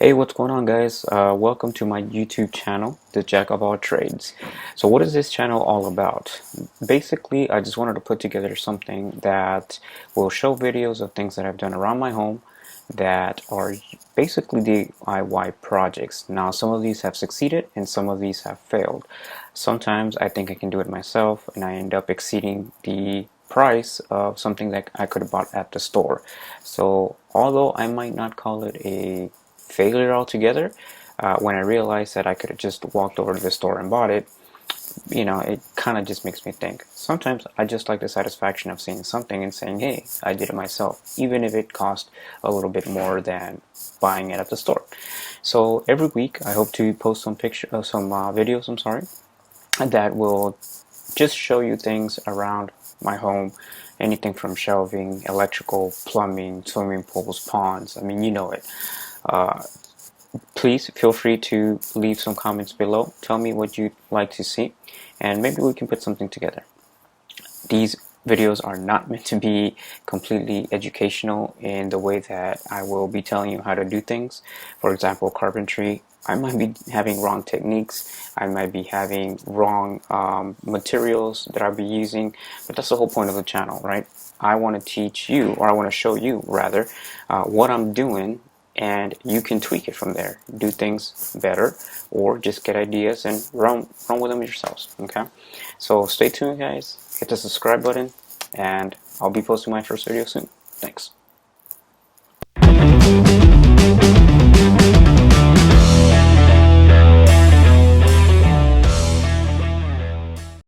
Hey, what's going on, guys? Welcome to my YouTube channel, The Jack of All Trades. So what is this channel all about? Basically, I just wanted to put together something that will show videos of things that I've done around my home that are basically DIY projects. Now, some of these have succeeded and some of these have failed. Sometimes I think I can do it myself and I end up exceeding the price of something that I could have bought at the store. So although I might not call it a failure altogether, when I realized that I could have just walked over to the store and bought it, it kind of just makes me think. Sometimes I just like the satisfaction of seeing something and saying, hey, I did it myself, even if it cost a little bit more than buying it at the store. So every week I hope to post some videos, that will just show you things around my home, anything from shelving, electrical, plumbing, swimming pools, ponds. I mean, you know it. Uh, Please feel free to leave some comments below. Tell me what you'd like to see, and maybe we can put something together. These videos are not meant to be completely educational in the way that I will be telling you how to do things. For example, carpentry, I might be having wrong techniques, I might be having wrong materials that I'll be using, but that's the whole point of the channel, right? I want to teach you, or I want to show you rather, what I'm doing, and you can tweak it from there. Do things better, or just get ideas and run with them yourselves. Okay, so stay tuned, guys. Hit the subscribe button, and I'll be posting my first video soon. Thanks.